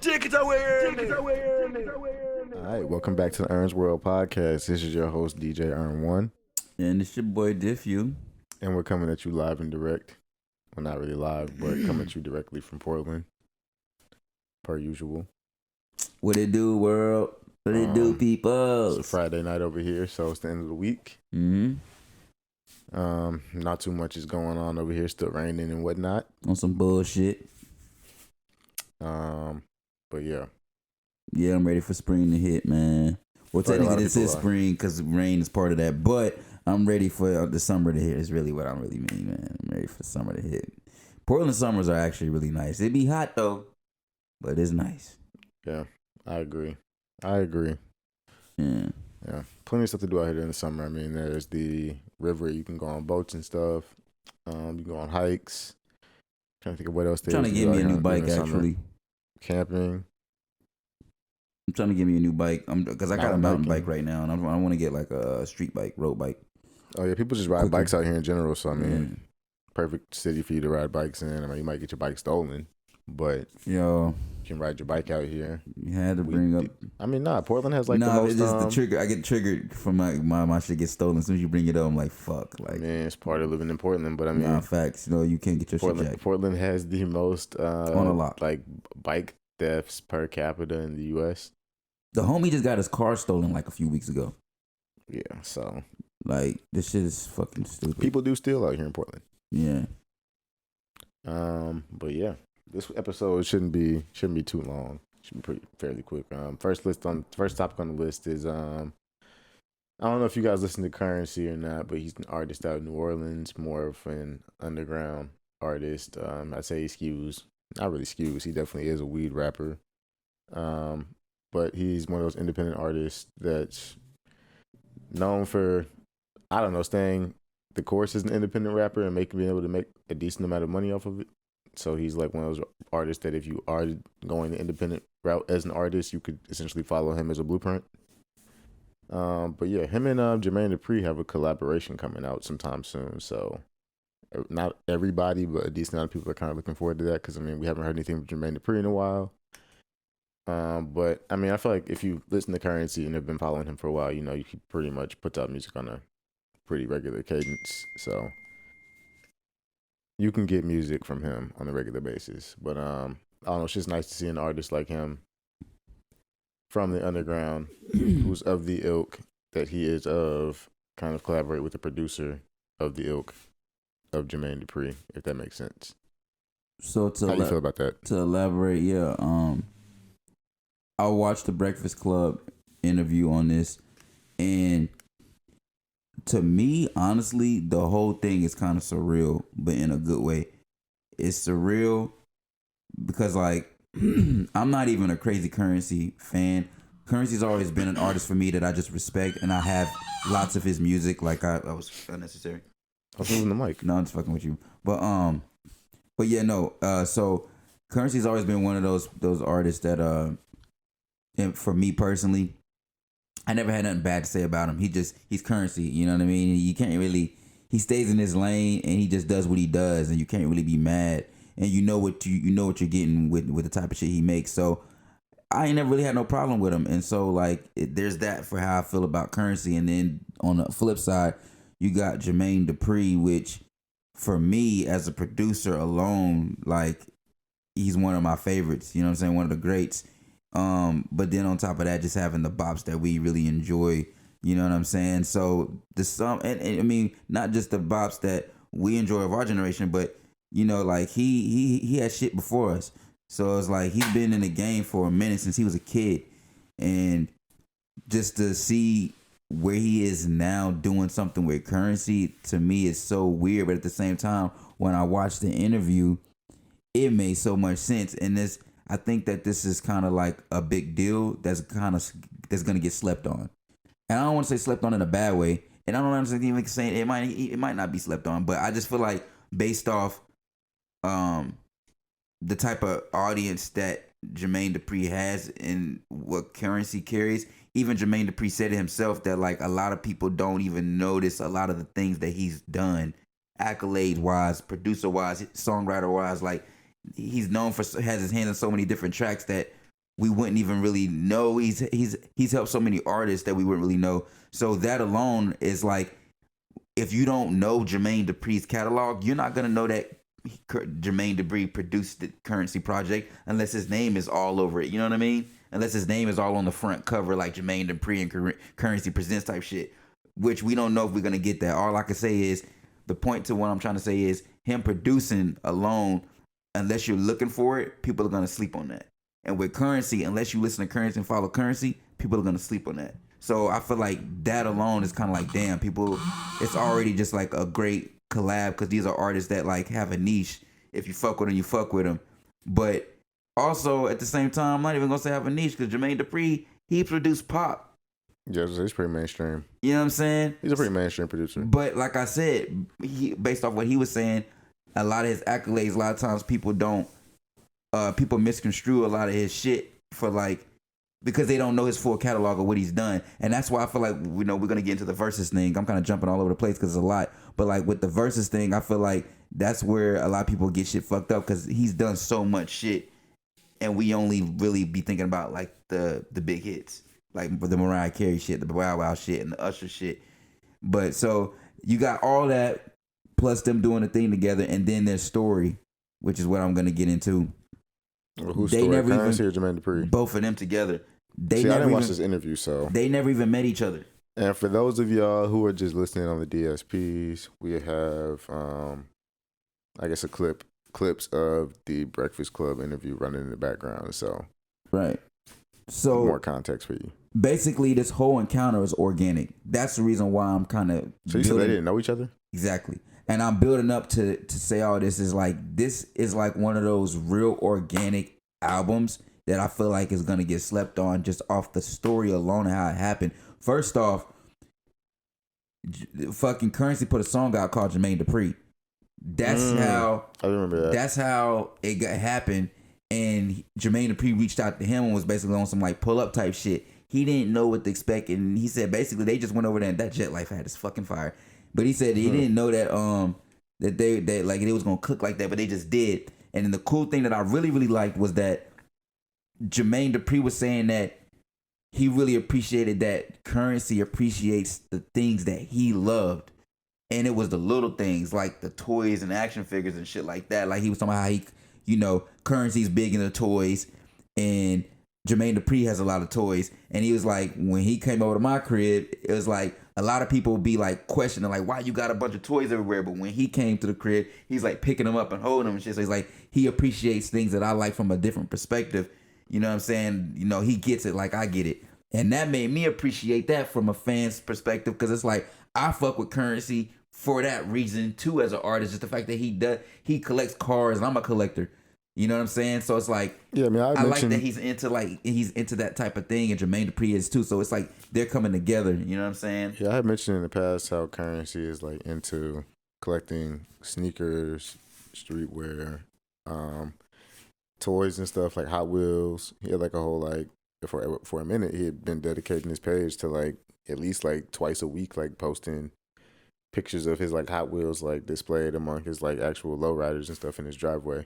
All right, welcome back to the Ern's World podcast. This is your host, DJ Ern1. And it's your boy Diff Hue. And we're coming at you live and direct. Well, not really live, but coming at you directly from Portland, per usual. What it do, world? What it do, people? It's a Friday night over here, so it's the end of the week. Mm-hmm. Not too much is going on over here. Still raining and whatnot. On some bullshit. But yeah. Yeah, I'm ready for spring to hit, man. Well, technically this is spring because rain is part of that, but I'm ready for the summer to hit is really what I really mean, man. I'm ready for summer to hit. Portland summers are actually really nice. It'd be hot though, but it's nice. Yeah, I agree. Yeah. Plenty of stuff to do out here in the summer. I mean, there's the river. You can go on boats and stuff. You can go on hikes. Trying to think of what else there is. Trying to get me a new bike, actually. Camping. I'm trying to get me a new bike because I got a mountain bike right now, and I want to get like a street bike, road bike. Oh yeah, people just ride bikes out here in general. So I mean, perfect city for you to ride bikes in. I mean, you might get your bike stolen, but you can ride your bike out here. You had to bring up. I mean, Portland has like the most. It's just the trigger. I get triggered from my shit gets stolen as soon as you bring it up. I'm like, fuck. Like, man, it's part of living in Portland, but I mean, facts. You can't get your shit jacked. Portland has the most on a lot like bike thefts per capita in the U.S. The homie just got his car stolen like a few weeks ago. Yeah, so like this shit is fucking stupid. People do steal out here in Portland. Yeah. But yeah, this episode shouldn't be too long. Should be fairly quick. First topic on the list is I don't know if you guys listen to Currency or not, but he's an artist out of New Orleans, more of an underground artist. I'd say he skews, not really skews. He definitely is a weed rapper. But he's one of those independent artists that's known for, I don't know, staying the course as an independent rapper and being able to make a decent amount of money off of it. So he's like one of those artists that if you are going the independent route as an artist, you could essentially follow him as a blueprint. But yeah, him and Jermaine Dupri have a collaboration coming out sometime soon. So not everybody, but a decent amount of people are kind of looking forward to that because, I mean, we haven't heard anything from Jermaine Dupri in a while. But I mean, I feel like if you listen to Currency and have been following him for a while, he pretty much puts out music on a pretty regular cadence. So you can get music from him on a regular basis. But I don't know, it's just nice to see an artist like him from the underground who's of the ilk that he is of, kind of collaborate with the producer of the ilk of Jermaine Dupri, if that makes sense. So how do you feel about that? To elaborate, I watched the Breakfast Club interview on this, and to me, honestly, the whole thing is kind of surreal, but in a good way. It's surreal because, like, I'm not even a crazy Currency fan. Currency's always been an artist for me that I just respect, and I have lots of his music. Like, I was unnecessary. I was moving the mic. No, I'm just fucking with you. But yeah, no. So Currency's always been one of those artists that and for me personally, I never had nothing bad to say about him. He's Currency, you know what I mean? You can't really, he stays in his lane and he just does what he does, and you can't really be mad. And you know what you're getting with the type of shit he makes. So I ain't never really had no problem with him. And so like there's that for how I feel about Currency. And then on the flip side, you got Jermaine Dupri, which for me as a producer alone, like he's one of my favorites. You know what I'm saying? One of the greats. But then on top of that, just having the bops that we really enjoy, you know what I'm saying? So and I mean, not just the bops that we enjoy of our generation, but like he had shit before us. So it's like he's been in the game for a minute since he was a kid, and just to see where he is now doing something with Currency, to me is so weird. But at the same time, when I watched the interview, it made so much sense. And I think that this is kind of like a big deal that's gonna get slept on. And I don't want to say slept on in a bad way. And I don't understand even saying it might not be slept on, but I just feel like based off the type of audience that Jermaine Dupri has and what Currency carries, even Jermaine Dupri said it himself that like a lot of people don't even notice a lot of the things that he's done, accolades wise, producer wise, songwriter wise. Like he's known for, has his hands in so many different tracks that we wouldn't even really know. He's helped so many artists that we wouldn't really know. So that alone is like, if you don't know Jermaine Dupri's catalog, you're not gonna know that Jermaine Dupri produced the Currency project unless his name is all over it. You know what I mean? Unless his name is all on the front cover, like Jermaine Dupri and Currency Presents type shit, which we don't know if we're gonna get that. All I can say is, the point to what I'm trying to say is, him producing alone, unless you're looking for it, people are gonna sleep on that. And with Currency, unless you listen to Currency and follow Currency, people are gonna sleep on that. So I feel like that alone is kind of like, damn, people, it's already just like a great collab, because these are artists that like have a niche. If you fuck with them, you fuck with them. But also at the same time, I'm not even gonna say have a niche, because Jermaine Dupri, he produced pop. Yeah, he's pretty mainstream. You know what I'm saying? He's a pretty mainstream producer. But like I said, based off what he was saying, a lot of his accolades, a lot of times people misconstrue a lot of his shit for like, because they don't know his full catalog of what he's done. And that's why I feel like, we're going to get into the versus thing. I'm kind of jumping all over the place because it's a lot. But like with the versus thing, I feel like that's where a lot of people get shit fucked up, because he's done so much shit. And we only really be thinking about like the big hits, like the Mariah Carey shit, the Wow Wow shit, and the Usher shit. But so you got all that, plus them doing the thing together, and then their story, which is what I'm going to get into. Well, who's story? Currency or Jermaine Dupri? Both of them together. I didn't watch this interview, so they never even met each other. And for those of y'all who are just listening on the DSPs, we have, I guess, clips of the Breakfast Club interview running in the background. So right. So more context for you. Basically, this whole encounter is organic. That's the reason why I'm kind of. So you said they didn't know each other? Exactly. And I'm building up to say all this is like one of those real organic albums that I feel like is going to get slept on just off the story alone and how it happened. First off, fucking Currency put a song out called Jermaine Dupri. That's how I remember that. That's how it happened. And Jermaine Dupri reached out to him and was basically on some like pull up type shit. He didn't know what to expect, and he said basically they just went over there and that Jet Life had his fucking fire. But he said he didn't know that they like it was gonna cook like that, but they just did. And then the cool thing that I really, really liked was that Jermaine Dupri was saying that he really appreciated that Currency appreciates the things that he loved. And it was the little things like the toys and action figures and shit like that. Like he was talking about how he, Currency's big into toys, and Jermaine Dupri has a lot of toys. And he was like, when he came over to my crib, it was like a lot of people would be like questioning, like, why you got a bunch of toys everywhere? But when he came to the crib, he's like picking them up and holding them and shit. So he's like, he appreciates things that I like from a different perspective. You know what I'm saying? He gets it like I get it. And that made me appreciate that from a fan's perspective, because it's like, I fuck with Currency for that reason too as an artist. Just the fact that he collects cars and I'm a collector. You know what I'm saying? So it's like, yeah, I mean, I like that he's into that type of thing, and Jermaine Dupri is too. So it's like they're coming together. You know what I'm saying? Yeah, I had mentioned in the past how Currency is like into collecting sneakers, streetwear, toys and stuff, like Hot Wheels. He had like a whole like for a minute he had been dedicating his page to like at least like twice a week, like posting pictures of his like Hot Wheels like displayed among his like actual lowriders and stuff in his driveway.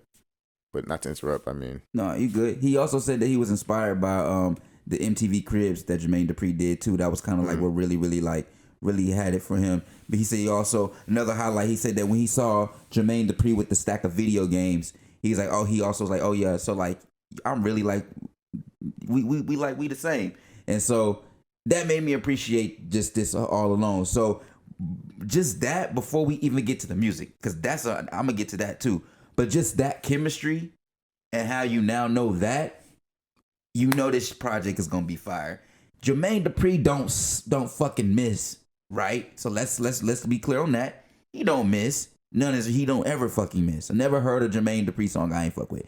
But not to interrupt, I mean. No, you good. He also said that he was inspired by the MTV Cribs that Jermaine Dupri did too. That was kind of like what really had it for him. But he said he also, another highlight, he said that when he saw Jermaine Dupri with the stack of video games, he's like, he also was like, oh yeah, so like I'm really like we the same. And so that made me appreciate just this all alone. So just that before we even get to the music, because I'm gonna get to that too. But just that chemistry and how you now know that, this project is gonna be fire. Jermaine Dupri don't fucking miss, right? So let's be clear on that. He don't miss. He don't ever fucking miss. I never heard a Jermaine Dupri song I ain't fuck with.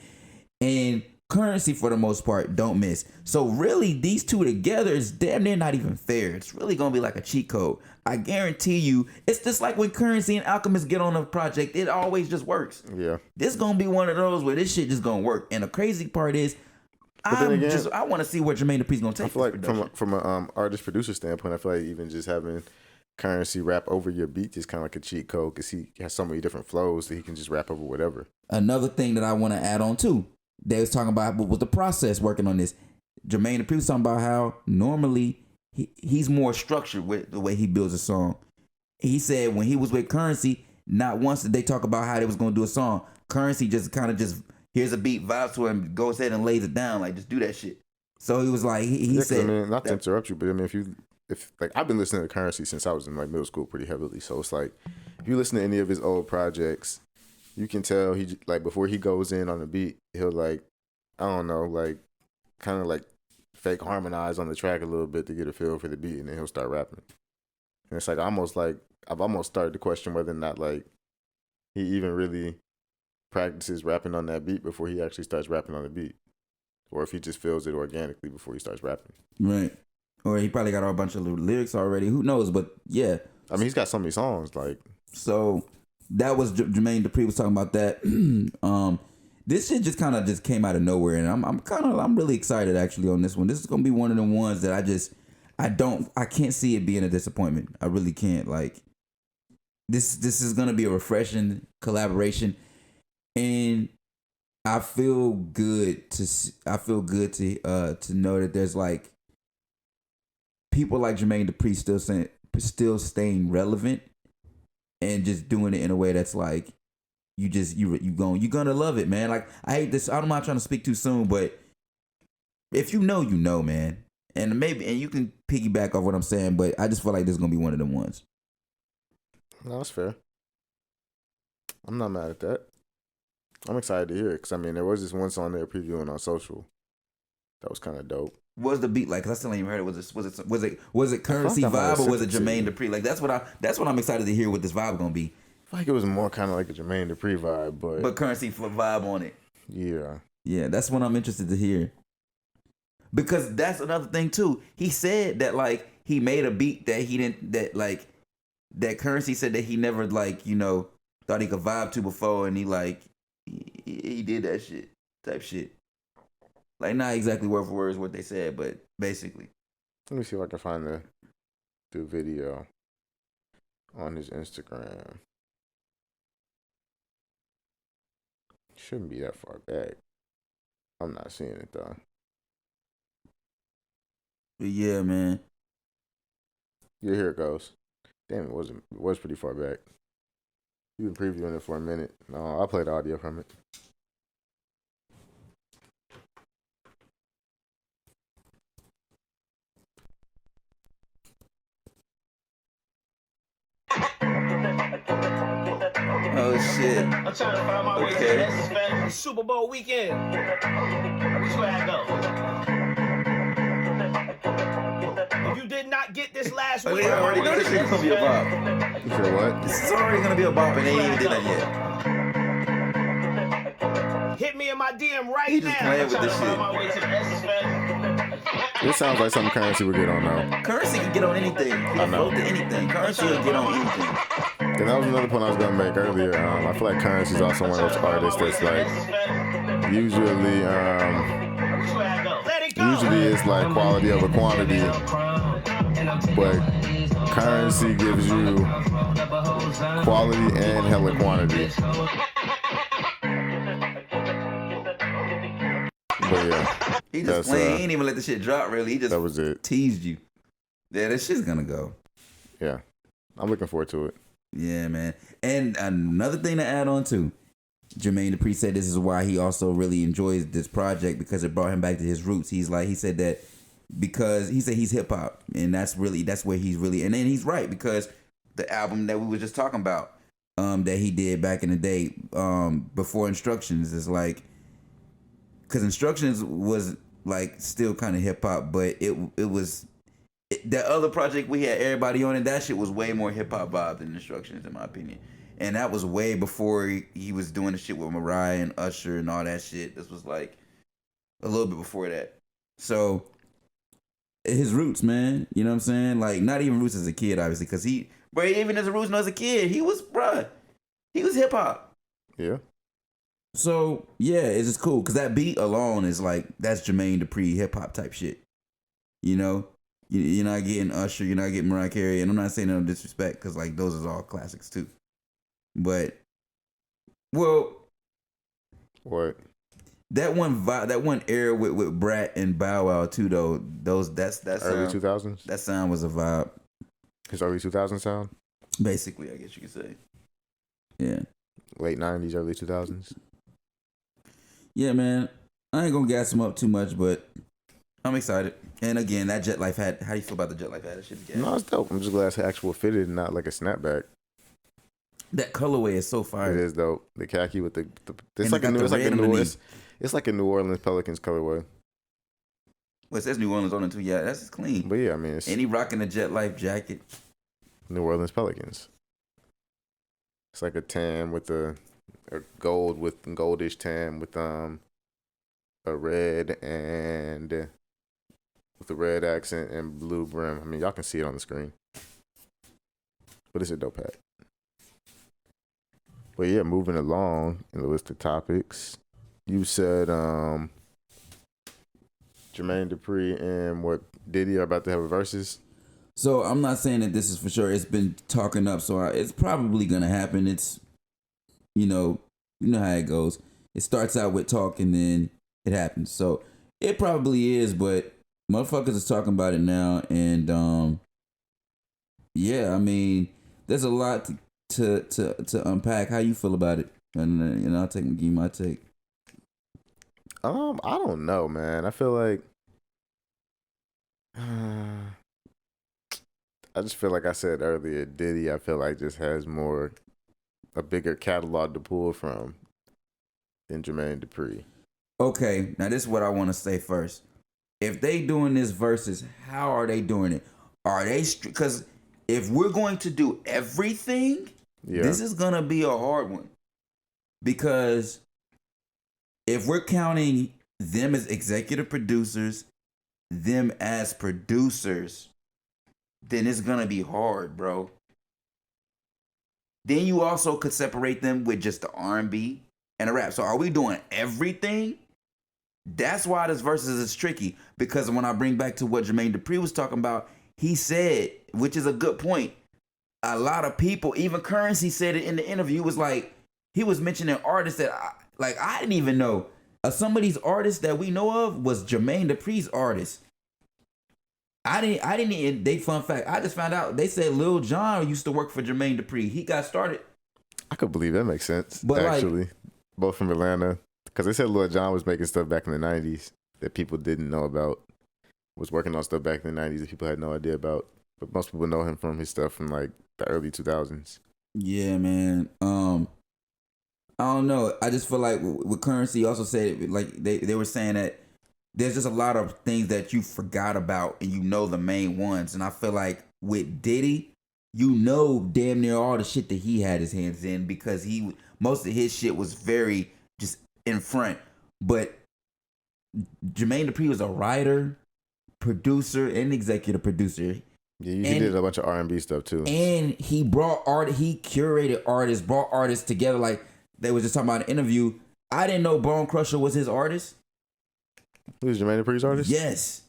And Currency for the most part don't miss. So really these two together is damn near not even fair. It's really gonna be like a cheat code. I guarantee you, it's just like when Currency and Alchemist get on a project, it always just works. Yeah. This gonna be one of those where this shit just gonna work. And the crazy part is, I want to see where Jermaine Dupri's gonna take. I feel like from an artist producer standpoint, I feel like even just having Currency rap over your beat is kind of like a cheat code, because he has so many different flows that he can just rap over whatever. Another thing that I want to add on too, they was talking about was the process working on this. Jermaine Dupri was talking about how normally he's more structured with the way he builds a song. He said when he was with Currency, not once did they talk about how they was gonna do a song. Currency just kind of just here's a beat, vibes to it, and goes ahead and lays it down, like just do that shit. So he was like, he said, I mean, not to interrupt you, but I mean, if like I've been listening to Currency since I was in like middle school pretty heavily, so it's like if you listen to any of his old projects, you can tell he like before he goes in on the beat, he'll like I don't know, like kind of like fake harmonize on the track a little bit to get a feel for the beat, and then he'll start rapping. And it's like I've almost started to question whether or not like he even really practices rapping on that beat before he actually starts rapping on the beat, or if he just feels it organically before he starts rapping. Right. Or he probably got a bunch of lyrics already. Who knows? But yeah. I mean, he's got so many songs. Like, so that was Jermaine Dupri was talking about that. This shit just kind of just came out of nowhere, and I'm really excited actually on this one. This is gonna be one of the ones that I can't see it being a disappointment. I really can't. Like, this is gonna be a refreshing collaboration, and I feel good to know that there's like people like Jermaine Dupri still staying relevant and just doing it in a way that's like you're gonna love it, man. Like I hate this. I'm not trying to speak too soon, but if you know, man. And you can piggyback off what I'm saying, but I just feel like this is gonna be one of them ones. No, that's fair. I'm not mad at that. I'm excited to hear it because I mean there was this one song they were previewing on social that was kind of dope. What was the beat like? Cause I still ain't even heard it. Was it Currency vibe or was it Jermaine Dupri? Like that's what I'm excited to hear what this vibe gonna be. I feel like it was more kind of like a Jermaine Dupri vibe, but Currency vibe on it. Yeah, that's what I'm interested to hear. Because that's another thing too. He said that like he made a beat that Currency said that he never like thought he could vibe to before, and he did that shit type shit. Like not exactly word for word is what they said, but basically. Let me see if I can find the video on his Instagram. Shouldn't be that far back. I'm not seeing it though. But yeah, man. Yeah, here it goes. Damn, it was pretty far back. You've been previewing it for a minute. No, I'll play the audio from it. Oh shit. I'm trying to find my way to the Essence Fest. Super Bowl weekend. Which way I go? If you did not get this last week, I already know this shit gonna be a bop. You sure what? This is already gonna be a bop and they ain't even did that yet. Hit me in my DM right He now. just playing with this shit. My way to the Essence Fest. This sounds like something Currency would get on now. Currency can get on anything. He can vote to anything. Currency will get on anything. And that was another point I was gonna make earlier. I feel like Currency is also one of those artists that's like usually it's like quality over quantity, but Currency gives you quality and hella quantity. But yeah, He just playing. He ain't even let the shit drop really. He just that was it. Teased you. Yeah, that shit's gonna go. Yeah, I'm looking forward to it. Yeah, man. And another thing to add on to, Jermaine Dupri said this is why he also really enjoys this project because it brought him back to his roots. He said that because he said he's hip hop and that's where he's really, and then he's right because the album that we were just talking about that he did back in the day before Instructions is like, because Instructions was like still kind of hip hop, but it was. That other project we had everybody on it, that shit was way more hip hop vibe than Instructions in my opinion. And that was way before he was doing the shit with Mariah and Usher and all that shit. This was like a little bit before that. So his roots, man, you know what I'm saying? Like not even roots as a kid, obviously, because even as a roots as a kid, he was hip hop. Yeah. So yeah, it's just cool because that beat alone is like that's Jermaine Dupri hip hop type shit. You know. You're not getting Usher, you're not getting Mariah Carey, and I'm not saying no disrespect because like those are all classics too. But, well, what? That one era with Brat and Bow Wow too though. That's Early 2000s. That sound was a vibe. His early 2000s sound. Basically, I guess you could say. Yeah. Late 90s, early 2000s. Yeah, man. I ain't gonna gas him up too much, but I'm excited. And again, that Jet Life hat. How do you feel about the Jet Life hat? That shit's gas. No, it's dope. I'm just glad it's actual fitted and not like a snapback. That colorway is so fire. It is dope. The khaki with the it's like a New Orleans Pelicans colorway. Well, it says New Orleans on it too. Yeah, that's clean. But yeah, I mean, it's and he rocking the Jet Life jacket. New Orleans Pelicans. It's like a tan with a goldish tan with a red and with a red accent and blue brim. I mean, y'all can see it on the screen. But it's a dope hat. But yeah, moving along in the list of topics, you said Jermaine Dupri and Diddy are about to have a versus. So I'm not saying that this is for sure. It's been talking up, so it's probably gonna happen. It's you know how it goes. It starts out with talk and then it happens. So it probably is, but motherfuckers is talking about it now, and yeah, I mean, there's a lot to unpack. How you feel about it? And I'll give you my take. I don't know, man. I feel like I just feel like I said earlier, Diddy, I feel like just has a bigger catalog to pull from than Jermaine Dupri. Okay, now this is what I want to say first. If they doing this versus, how are they doing it? Are they, because if we're going to do everything, this is going to be a hard one. Because if we're counting them as executive producers, them as producers, then it's going to be hard, bro. Then you also could separate them with just the R&B and the rap. So are we doing everything? That's why this versus is tricky. Because when I bring back to what Jermaine Dupri was talking about, he said, which is a good point, a lot of people, even Currency said it in the interview, was like, he was mentioning artists that I didn't even know. Some of these artists that we know of was Jermaine Dupri's artist. I didn't even, they fun fact, I just found out, they said Lil Jon used to work for Jermaine Dupri. He got started. I could believe that makes sense, but actually. Both from Atlanta. Because they said Lil Jon was making stuff back in the 90s that people didn't know about. Was working on stuff back in the 90s that people had no idea about. But most people know him from his stuff from like the early 2000s. Yeah, man. I don't know. I just feel like with Currency also said, like they were saying that there's just a lot of things that you forgot about and you know the main ones. And I feel like with Diddy, you know damn near all the shit that he had his hands in because most of his shit was very just in front. But Jermaine Dupri was a writer, producer, and executive producer. Yeah, he did a bunch of R&B stuff too. And he brought he curated artists, brought artists together. Like they was just talking about an interview. I didn't know Bone Crusher was his artist. Who's Jermaine Dupri's artist? Yes.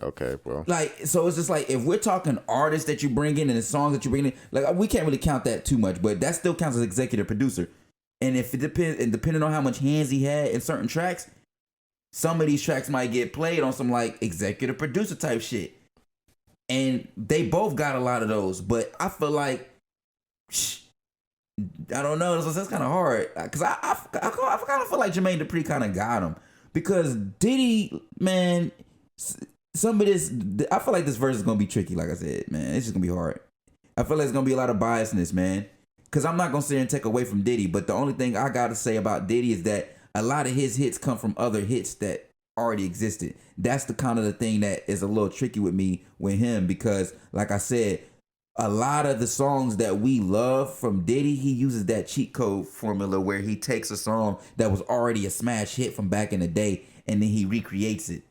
Okay, bro. Like, so it's just like, if we're talking artists that you bring in and the songs that you bring in, like, we can't really count that too much, but that still counts as executive producer. And if it depends, and depending on how much hands he had in certain tracks, some of these tracks might get played on some, like, executive producer type shit. And they both got a lot of those, but I feel like, I don't know, that's kind of hard. Because I kind of feel like Jermaine Dupri kind of got him. Because Diddy, man, some of this, I feel like this verse is going to be tricky, like I said, man. It's just going to be hard. I feel like it's going to be a lot of biasness, man. Because I'm not going to sit here and take away from Diddy, but the only thing I got to say about Diddy is that a lot of his hits come from other hits that already existed. That's the kind of the thing that is a little tricky with me with him because, like I said, a lot of the songs that we love from Diddy, he uses that cheat code formula where he takes a song that was already a smash hit from back in the day and then he recreates it.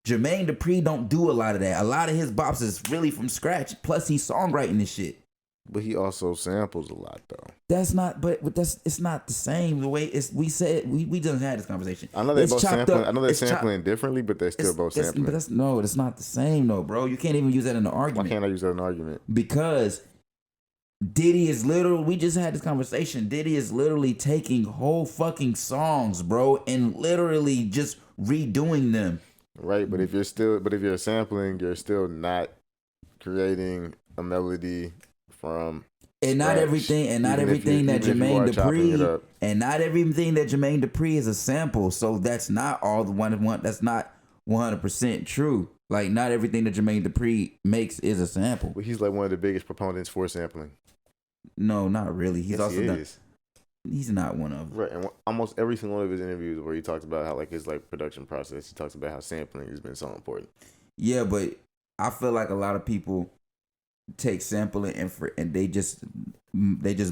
Jermaine Dupri don't do a lot of that. A lot of his bops is really from scratch. Plus he's songwriting this shit. But he also samples a lot though. It's not the same. The way we said we just had this conversation. I know they both sampling. I know they're sampling differently, but they're still both sampling. But that's not the same though, bro. You can't even use that in an argument. Why can't I use that in an argument? Because Diddy is literally, we just had this conversation. Diddy is literally taking whole fucking songs, bro, and literally just redoing them. Right, but if you're sampling, you're still not creating a melody from and not scratch. everything, and not everything that Jermaine Dupri, and not everything that Jermaine Dupri is a sample. So that's not all the one. That's not 100% true. Like, not everything that Jermaine Dupri makes is a sample. But he's like one of the biggest proponents for sampling. No, not really. He's also he is. He's not one of them. Right, and almost every single one of his interviews where he talks about how like his like production process, he talks about how sampling has been so important. Yeah, but I feel like a lot of people take sampling and they just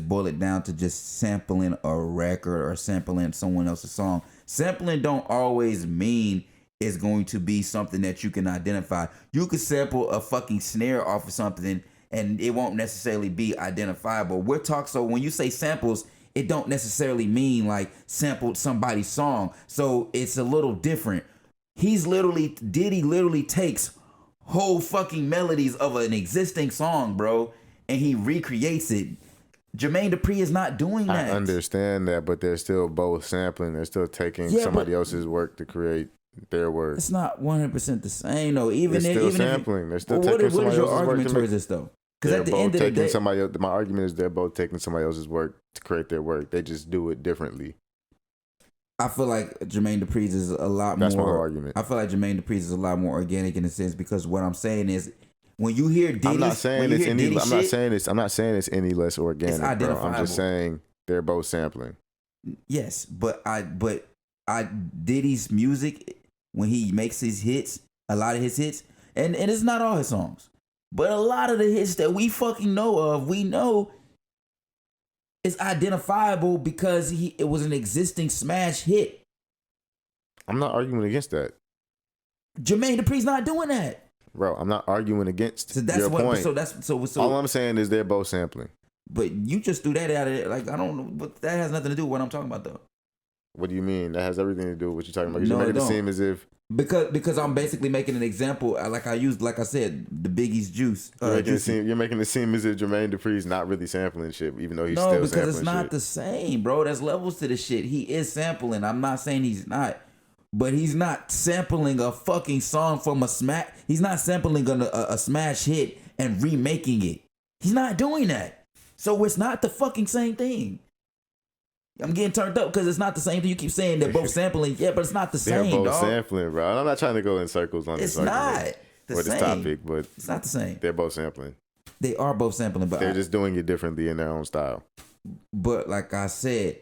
boil it down to just sampling a record or sampling someone else's song. Sampling don't always mean it's going to be something that you can identify. You could sample a fucking snare off of something and it won't necessarily be identifiable. So when you say samples, it don't necessarily mean like sampled somebody's song. So it's a little different. Diddy literally takes whole fucking melodies of an existing song, bro, and he recreates it. Jermaine Dupri is not doing that. I understand that, but they're still both sampling. They're still taking somebody else's work to create their work. It's not 100% the same, though. They're still sampling. They're still taking somebody else's work. What is your argument towards this, though? Because at the end of the day, my argument is they're both taking somebody else's work to create their work. They just do it differently. I feel like Jermaine Dupri's is a lot more. That's my whole argument. I feel like Jermaine Dupri's is a lot more organic in a sense because what I'm saying is when you hear Diddy, I'm not saying it's any less organic. It's identifiable. Bro. I'm just saying they're both sampling. Yes, but Diddy's music when he makes his hits, a lot of his hits, and it's not all his songs, but a lot of the hits that we fucking know of, we know it's identifiable because it was an existing smash hit. I'm not arguing against that. Jermaine Dupri's not doing that. Bro, I'm not arguing against your point. So all I'm saying is they're both sampling. But you just threw that out of it. Like, I don't know. But that has nothing to do with what I'm talking about, though. What do you mean? That has everything to do with what you're talking about. You're making it seem as if... Because I'm basically making an example. Like I said, the Biggie's Juice. You're making it seem as if Jermaine Dupri's not really sampling shit, even though he's still sampling shit. No, because it's not the same, bro. There's levels to the shit. He is sampling. I'm not saying he's not. But he's not sampling a fucking song from a smash. He's not sampling a smash hit and remaking it. He's not doing that. So it's not the fucking same thing. I'm getting turned up because it's not the same thing. You keep saying they're both sampling. Yeah, but it's not the same, They're both sampling, bro. I'm not trying to go in circles on this argument. It's not this topic, but it's not the same. They're both sampling. They are both sampling, but they're just doing it differently in their own style. But like I said,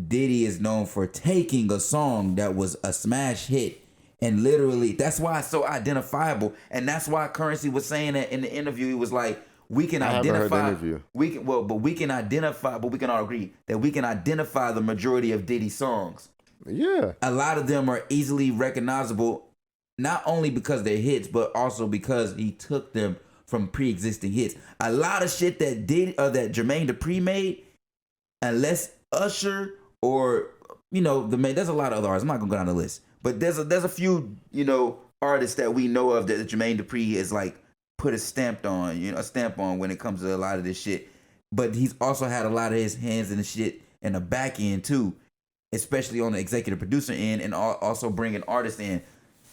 Diddy is known for taking a song that was a smash hit and literally, that's why it's so identifiable. And that's why Currency was saying that in the interview. He was like, we can identify. We can identify, but we can all agree that we can identify the majority of Diddy's songs. Yeah. A lot of them are easily recognizable, not only because they're hits, but also because he took them from pre-existing hits. A lot of shit that that Jermaine Dupri made, unless Usher or there's a lot of other artists. I'm not gonna go down the list, but there's a few artists that we know of that Jermaine Dupri is like put a stamp on when it comes to a lot of this shit. But he's also had a lot of his hands in the shit in the back end too, especially on the executive producer end, and also bringing artists in.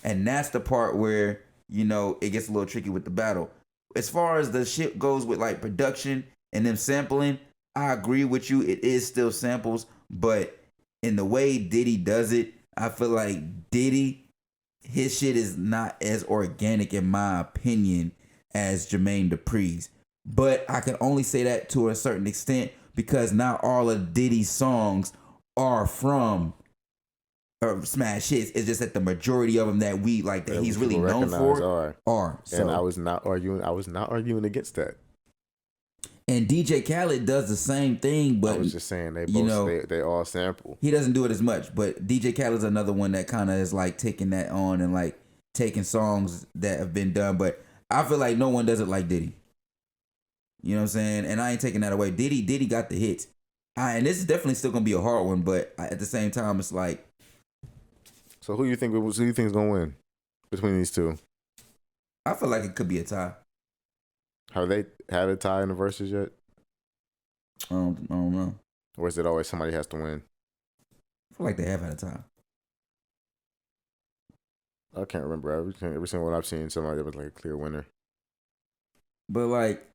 And that's the part where it gets a little tricky with the battle. As far as the shit goes with like production and them sampling, I agree with you. It is still samples, but in the way Diddy does it, I feel like his shit is not as organic in my opinion as Jermaine Dupri's. But I can only say that to a certain extent because not all of Diddy's songs are from smash hits. It's just that the majority of them that we like that he's really known for are. So, and I was not arguing against that. And DJ Khaled does the same thing, but I was just saying they all sample. He doesn't do it as much, but DJ Khaled's another one that kind of is like taking that on and like taking songs that have been done. But I feel like no one does it like Diddy. You know what I'm saying? And I ain't taking that away. Diddy got the hits. And this is definitely still gonna be a hard one, but at the same time, it's like. So who you think is gonna win between these two? I feel like it could be a tie. Have they had a tie in the verses yet? I don't know. Or is it always somebody has to win? I feel like they have had a time. I can't remember. Every single one I've seen, somebody that was like a clear winner. But like,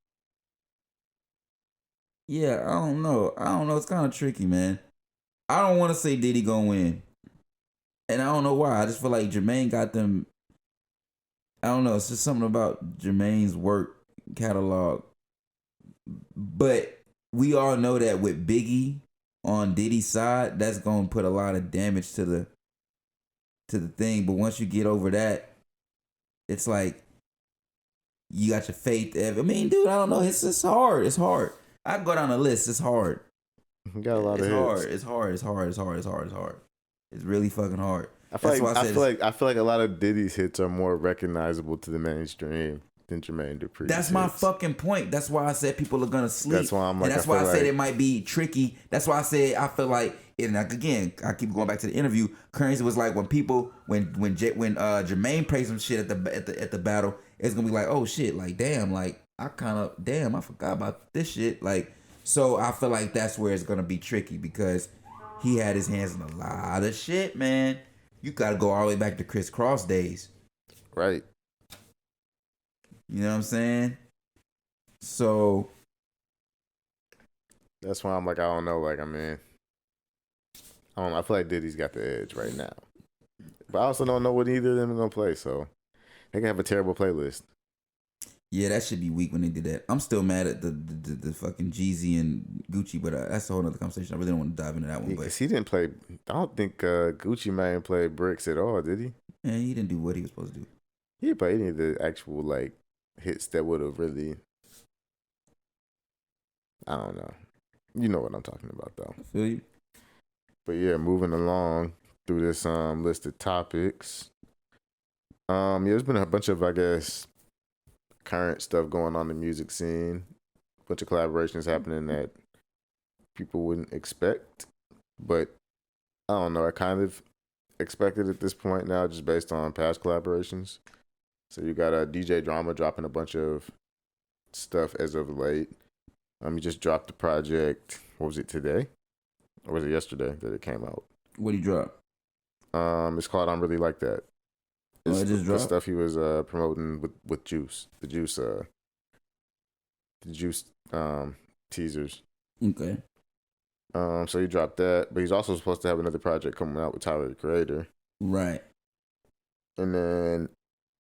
yeah, I don't know. It's kind of tricky, man. I don't want to say Diddy gonna win, and I don't know why. I just feel like Jermaine got them. I don't know. It's just something about Jermaine's work catalog. But we all know that with Biggie on Diddy's side, that's gonna put a lot of damage to the thing. But once you get over that, it's like you got your faith. I mean, dude, I don't know. It's hard. It's hard. I can go down the list. It's hard. You got a lot of hits. It's hard. It's really fucking hard. I feel like a lot of Diddy's hits are more recognizable to the mainstream than Jermaine Dupri. That's my fucking point. That's why I said people are gonna sleep. That's why I'm like, and that's why I said it might be tricky. That's why I said I feel like, and like, again, I keep going back to the interview. Currency was like when Jermaine plays some shit at the battle, it's gonna be like, oh shit, like damn, like I forgot about this shit, like. So I feel like that's where it's gonna be tricky because he had his hands in a lot of shit, man. You gotta go all the way back to Criss Cross days. Right. You know what I'm saying? So that's why I'm like, I don't know. Like, I mean, I don't know. I feel like Diddy's got the edge right now. But I also don't know what either of them are gonna play, so they can have a terrible playlist. Yeah, that should be weak when they did that. I'm still mad at the fucking Jeezy and Gucci, but that's a whole other conversation. I really don't want to dive into that one. Yeah, because he didn't play. I don't think Gucci Mane played bricks at all, did he? Yeah, he didn't do what he was supposed to do. He didn't play any of the actual like hits that would have really. I don't know. You know what I'm talking about, though. I feel you. But yeah, moving along through this list of topics. Yeah, there's been a bunch of, I guess, current stuff going on in the music scene. A bunch of collaborations happening that people wouldn't expect. But I don't know, I kind of expected at this point now just based on past collaborations. So you got DJ Drama dropping a bunch of stuff as of late. He just dropped the project, what was it, today? Or was it yesterday that it came out? What did he drop? It's called I'm Really Like That. It's it just dropped? The stuff he was promoting with Juice. The Juice teasers. Okay. So he dropped that, but he's also supposed to have another project coming out with Tyler the Creator. Right. And then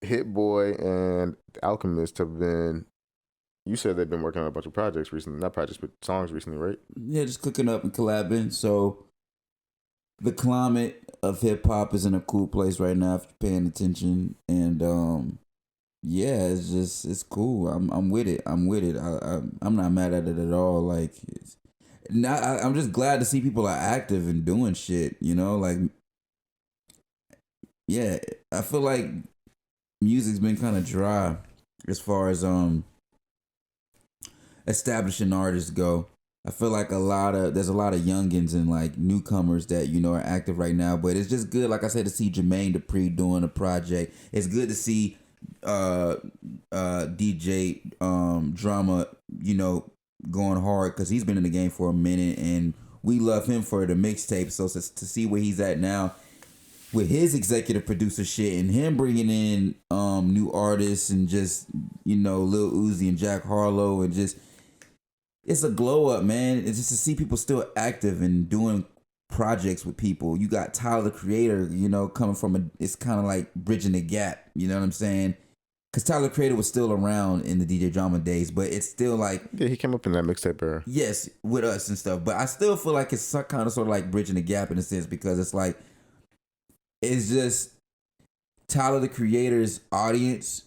Hit Boy and Alchemist have been. You said they've been working on a bunch of projects recently, not projects, but songs recently, right? Yeah, just cooking up and collabing. So the climate of hip hop is in a cool place right now if you're paying attention. And yeah, it's cool. I'm with it. I'm not mad at it at all. Like, I'm just glad to see people are active and doing shit. You know, like, yeah, I feel like music's been kind of dry as far as establishing artists go. I feel like there's a lot of youngins and like newcomers that, you know, are active right now. But it's just good, like I said, to see Jermaine Dupri doing a project. It's good to see DJ Drama, you know, going hard because he's been in the game for a minute and we love him for the mixtape. So to see where he's at now with his executive producer shit and him bringing in new artists and just, you know, Lil Uzi and Jack Harlow and just, it's a glow up, man. It's just to see people still active and doing projects with people. You got Tyler the Creator, you know, coming from it's kind of like bridging the gap. You know what I'm saying? Because Tyler the Creator was still around in the DJ Drama days, but it's still like, yeah, he came up in that mixtape era. Yes, with us and stuff. But I still feel like it's kind of sort of like bridging the gap in a sense because it's like, it's just Tyler the Creator's audience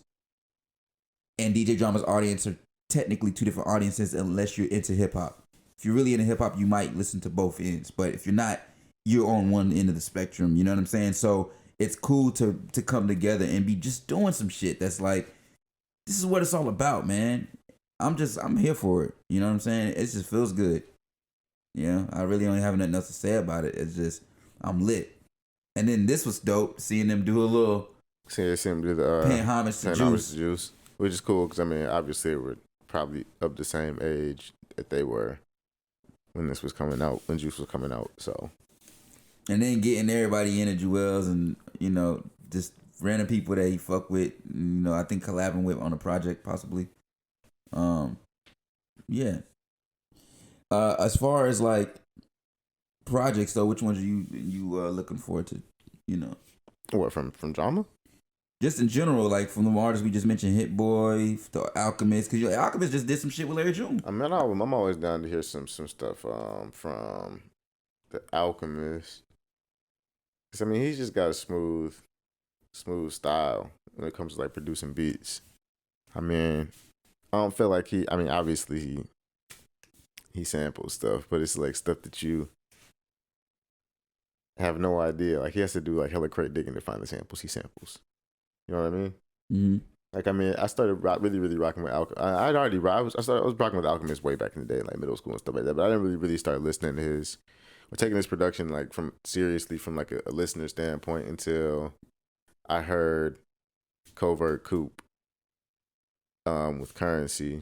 and DJ Drama's audience are technically two different audiences unless you're into hip hop. If you're really into hip hop, you might listen to both ends. But if you're not, you're on one end of the spectrum. You know what I'm saying? So it's cool to come together and be just doing some shit that's like, this is what it's all about, man. I'm here for it. You know what I'm saying? It just feels good. Yeah, I really don't have nothing else to say about it. It's just, I'm lit. And then this was dope, seeing them do a little seeing them do the paying homage to Juice, which is cool because I mean, obviously we're probably of the same age that they were when this was coming out, when Juice was coming out. So, and then getting everybody in at Jewels and just random people that he fuck with. I think collabing with on a project possibly. Yeah. As far as like projects though, which ones are you looking forward to? What from Drama? Just in general, like from the artists we just mentioned, Hit Boy, the Alchemist, because Alchemist just did some shit with Larry June. I mean, I'm always down to hear some stuff from the Alchemist. Cause I mean, he's just got a smooth style when it comes to like producing beats. I mean, I don't feel like I mean, obviously he samples stuff, but it's like stuff that you have no idea. Like he has to do like hella crate digging to find the samples he samples. You know what I mean? Mm-hmm. Like I mean, I started really rocking with Alchemist. I was rocking with Alchemist way back in the day, like middle school and stuff like that. But I didn't really start listening to his or taking his production like from like a listener standpoint until I heard Covert Coupe with Currency,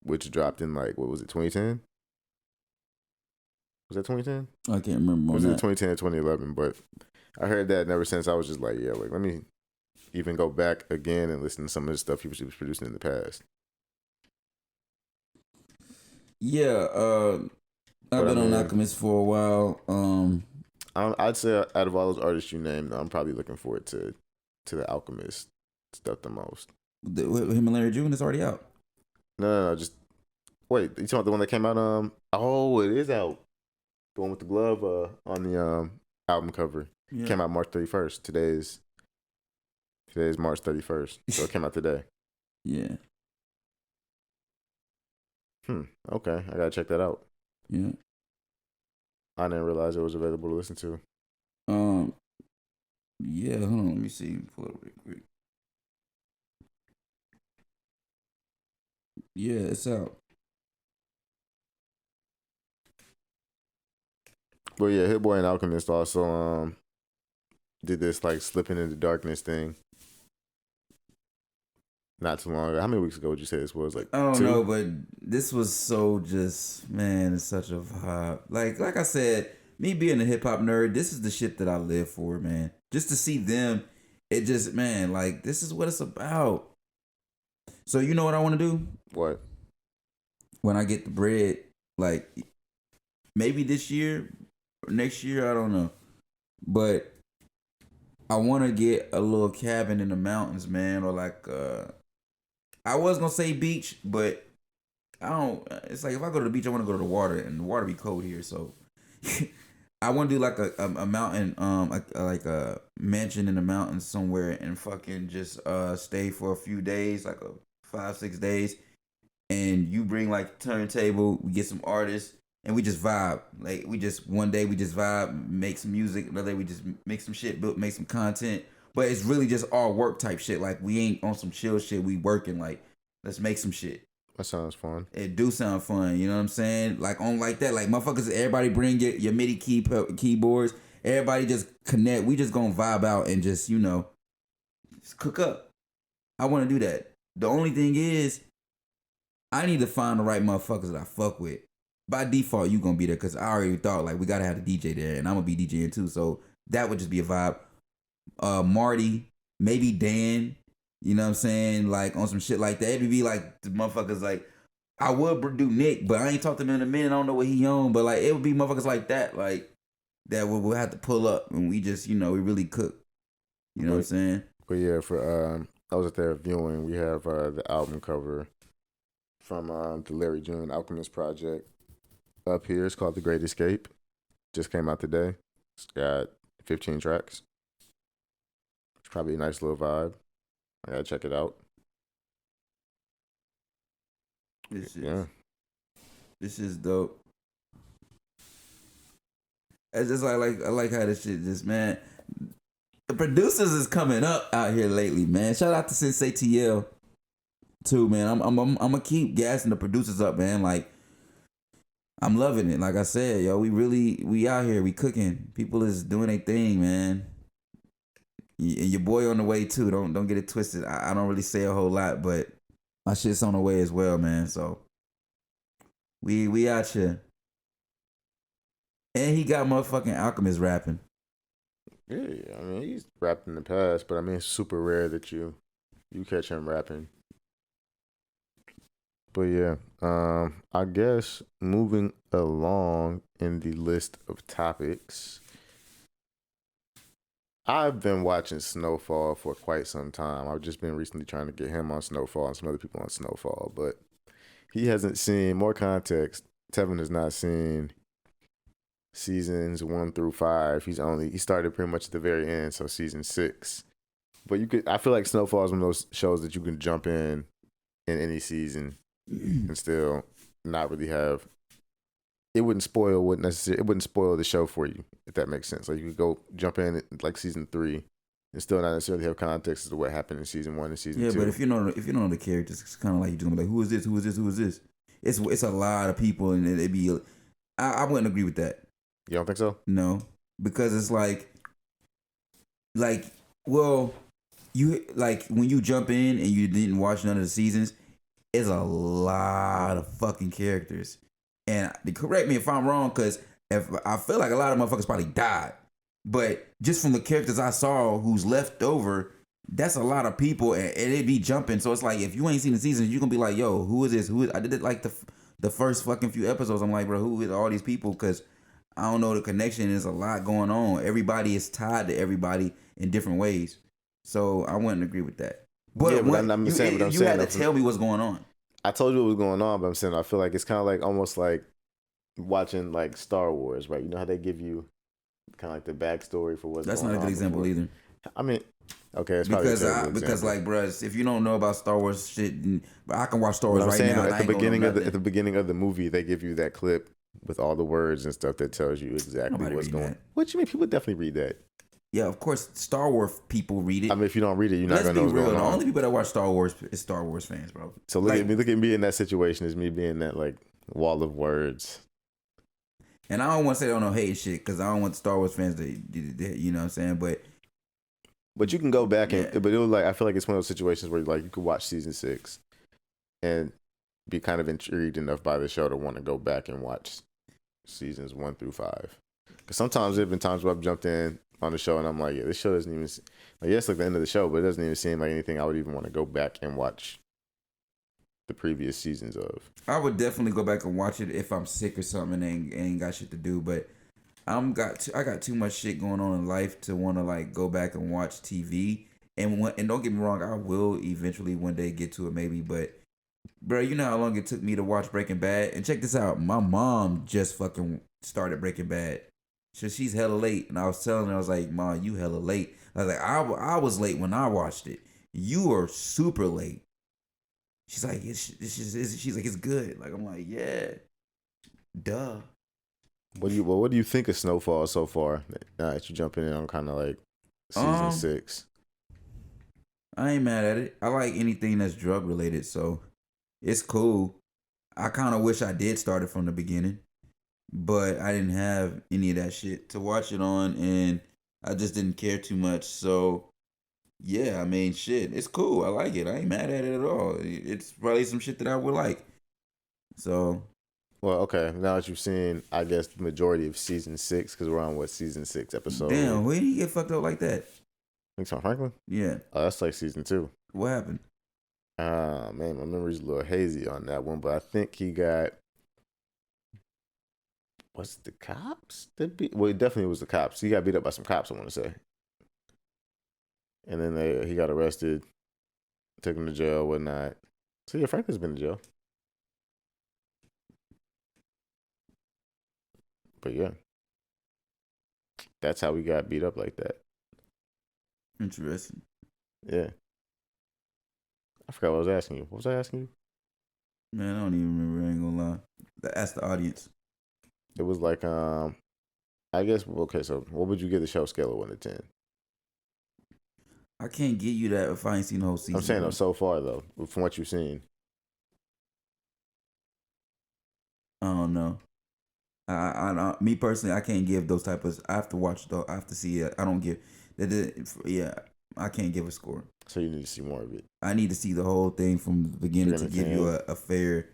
which dropped in like what was it, 2010? Was that 2010? I can't remember. Was it 2010 or 2011? But I heard that, and ever since I was just like, yeah, like let me even go back again and listen to some of the stuff he was producing in the past. Yeah, I've been on Alchemist for a while. I'd say out of all those artists you named, I'm probably looking forward to the Alchemist stuff the most. Him and Larry June is already out. No, just wait. You talking about the one that came out? Oh, it is out. The one with the glove on the album cover. Yeah. Came out March 31st. Today's March 31st, so it came out today. Yeah. Okay, I gotta check that out. Yeah. I didn't realize it was available to listen to. Yeah, hold on, let me see. Pull it up real quick. Yeah, it's out. But yeah, Hit Boy and Alchemist also did this like slipping into darkness thing. Not too long ago. How many weeks ago would you say this was? Like I don't 2? know, but this was so just, man, it's such a vibe. Like I said, me being a hip hop nerd, this is the shit that I live for, man. Just to see them, it just, man, like this is what it's about. So you know what I want to do? What? When I get the bread, like maybe this year or next year, I don't know. But I want to get a little cabin in the mountains, man, or like I was gonna say beach, but I don't. It's like if I go to the beach, I want to go to the water, and the water be cold here, so I want to do like a mountain, like a mansion in the mountains somewhere, and fucking just stay for a few days, like 5-6 days, and you bring like turntable, we get some artists, and we just vibe. Like one day we just vibe, make some music, another day we just make some shit, make some content. But it's really just all work type shit. Like we ain't on some chill shit. We working. Like let's make some shit. That sounds fun. It do sound fun. You know what I'm saying? Like on like that. Like motherfuckers, everybody bring your MIDI keyboards. Everybody just connect. We just gonna vibe out and just just cook up. I want to do that. The only thing is, I need to find the right motherfuckers that I fuck with. By default, you gonna be there because I already thought like we gotta have the DJ there, and I'm gonna be DJing too. So that would just be a vibe. Marty, maybe Dan, you know what I'm saying? Like on some shit like that. It'd be like the motherfuckers like I would do Nick, but I ain't talked to him in a minute. I don't know what he on, but like it would be motherfuckers like that, like that we'll have to pull up and we just, we really cook. You know what I'm saying? But yeah, for I was at their viewing, we have the album cover from the Larry June Alchemist project up here. It's called The Great Escape. Just came out today. It's got 15 tracks. Probably a nice little vibe. I gotta check it out. This is dope. It's just I like how this shit just, man. The producers is coming up out here lately, man. Shout out to Sensei TL too, man. I'm gonna keep gassing the producers up, man. Like I'm loving it. Like I said, yo, we out here, we cooking. People is doing their thing, man. And your boy on the way too. Don't get it twisted. I don't really say a whole lot, but my shit's on the way as well, man. So we out here. And he got motherfucking Alchemist rapping. Yeah, I mean he's rapped in the past, but I mean it's super rare that you catch him rapping. But yeah, I guess moving along in the list of topics, I've been watching Snowfall for quite some time. I've just been recently trying to get him on Snowfall and some other people on Snowfall, but he hasn't seen, more context, Tevin has not seen seasons 1 through 5. He started pretty much at the very end, so season 6. But I feel like Snowfall is one of those shows that you can jump in any season and still not really have. It wouldn't spoil the show for you, if that makes sense. Like you could go jump in at like season 3 and still not necessarily have context as to what happened in season 1 and season 2. Yeah, but if you don't know the characters, it's kind of like you're doing like, who is this? Who is this? Who is this? It's a lot of people, and it'd be. I wouldn't agree with that. You don't think so? No, because it's well, you like when you jump in and you didn't watch none of the seasons, it's a lot of fucking characters. And correct me if I'm wrong, because if I feel like a lot of motherfuckers probably died, but just from the characters I saw who's left over, that's a lot of people, and it'd be jumping. So it's like if you ain't seen the seasons, you're gonna be like, yo, who is this? I did it like the first fucking few episodes. I'm like, bro, who is all these people? Because I don't know the connection. There's a lot going on. Everybody is tied to everybody in different ways. So I wouldn't agree with that. But, yeah, but I'm saying, you had to tell me what's going on. I told you what was going on, but I'm saying I feel like it's kind of like almost like watching like Star Wars, right? You know how they give you kind of like the backstory for what's That's going on. That's not a good example either. I mean, okay, it's probably because like, bruh, if you don't know about Star Wars shit, I can watch Star Wars right now. At the beginning of the movie, they give you that clip with all the words and stuff that tells you exactly what's going on. What you mean? People definitely read that. Yeah, of course, Star Wars people read it. I mean, if you don't read it, you're not gonna know what's going on. The only people that watch Star Wars is Star Wars fans, bro. So look at me in that situation as me being that like wall of words. And I don't want to say I don't know hate shit because I don't want Star Wars fans to, you know what I'm saying, But you can go back but it was like I feel like it's one of those situations where like you could watch season 6 and be kind of intrigued enough by the show to want to go back and watch seasons 1 through 5. Because sometimes there've been times where I've jumped in on the show and I'm like, yeah, this show doesn't even like it's like the end of the show, but it doesn't even seem like anything I would even want to go back and watch the previous seasons of. I would definitely go back and watch it if I'm sick or something and ain't got shit to do, but I got too much shit going on in life to want to like go back and watch TV. And don't get me wrong, I will eventually one day get to it maybe, but bro, you know how long it took me to watch Breaking Bad? And check this out, my mom just fucking started Breaking Bad. So she's hella late, and I was telling her, I was like, Mom, you hella late. I was like, I was late when I watched it. You are super late. She's like, she's like, it's good. Like I'm like, yeah, duh. What do you think of Snowfall so far? That you jumping in on kind of like season 6. I ain't mad at it. I like anything that's drug related, so it's cool. I kind of wish I did start it from the beginning, but I didn't have any of that shit to watch it on, and I just didn't care too much. So yeah, I mean, shit, it's cool. I like it. I ain't mad at it at all. It's probably some shit that I would like. So. Well, okay. Now that you've seen, I guess, the majority of season 6, because we're on season 6 episode. Damn, where did he get fucked up like that? Think so, Franklin? Yeah. Oh, that's like season 2. What happened? Man, my memory's a little hazy on that one, but I think he got. Was it the cops? Well, it definitely was the cops. He got beat up by some cops, I want to say. And then he got arrested, took him to jail, whatnot. So yeah, Franklin's been in jail. But yeah, that's how we got beat up like that. Interesting. Yeah. I forgot what I was asking you. What was I asking you? Man, I don't even remember. I ain't gonna lie. Ask the audience. It was like, I guess, okay, so what would you give the show scale of 1 to 10? I can't give you that if I ain't seen the whole season. I'm saying though, so far though, from what you've seen. I don't know. Me personally, I can't give those type of. I have to watch though. I have to see it. I don't give. Yeah, I can't give a score. So you need to see more of it. I need to see the whole thing from the beginning to give you a fair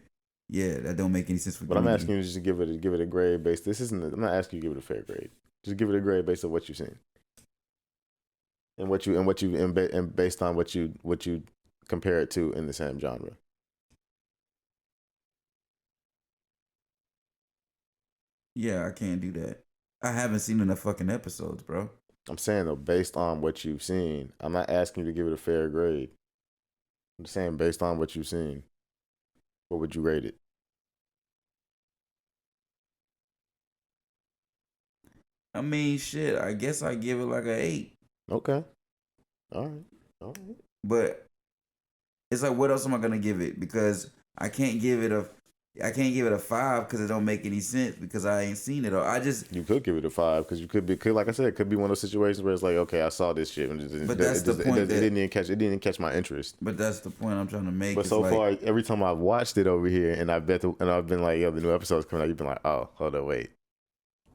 Yeah, that don't make any sense for. But I'm asking you just to give it a grade based. This isn't. I'm not asking you to give it a fair grade. Just give it a grade based on what you've seen, and based on what you compare it to in the same genre. Yeah, I can't do that. I haven't seen enough fucking episodes, bro. I'm saying though, based on what you've seen, I'm not asking you to give it a fair grade. I'm saying based on what you've seen, what would you rate it? I mean, shit. I guess I give it like an 8. Okay. All right. But it's like, what else am I gonna give it? Because I can't give it a 5 because it don't make any sense because I ain't seen it. Or You could give it a 5 because you could like I said, it could be one of those situations where it's like, okay, I saw this shit, and it didn't even catch my interest. But that's the point I'm trying to make. But so far, every time I've watched it over here, and I've been like, yo, the new episode's coming out. You've been like, oh, hold on, wait,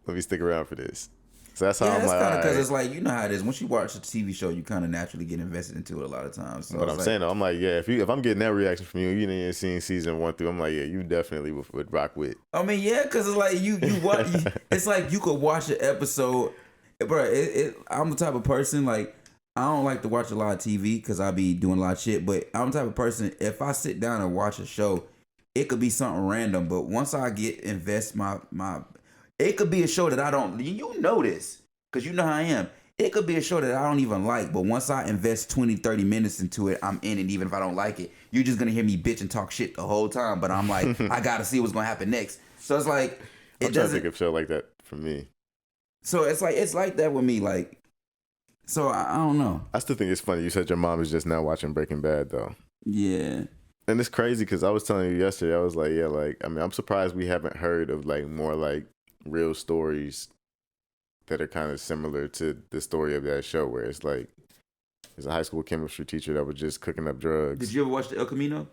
let me stick around for this. So that's how I'm like, kind of because it's like, you know how it is. Once you watch a TV show, you kind of naturally get invested into it a lot of times. So but I'm saying though, I'm like, yeah, if I'm getting that reaction from you, you didn't even seen season 1 through, I'm like, yeah, you definitely would rock with. I mean, yeah, because it's like you watch. It's like you could watch an episode, bro. I'm the type of person like I don't like to watch a lot of TV because I be doing a lot of shit. But I'm the type of person, if I sit down and watch a show, it could be something random. But once I invest my it could be a show that I don't, you know this, because you know how I am. It could be a show that I don't even like, but once I invest 20, 30 minutes into it, I'm in it even if I don't like it. You're just going to hear me bitch and talk shit the whole time, but I'm like, I got to see what's going to happen next. So it's like, I'm trying to think of a show like that for me. So it's like that with me, like, so I don't know. I still think it's funny. You said your mom is just now watching Breaking Bad, though. Yeah. And it's crazy because I was telling you yesterday, I was like, yeah, like, I mean, I'm surprised we haven't heard of like more like real stories that are kind of similar to the story of that show, where it's like there's a high school chemistry teacher that was just cooking up drugs. Did you ever watch the El Camino?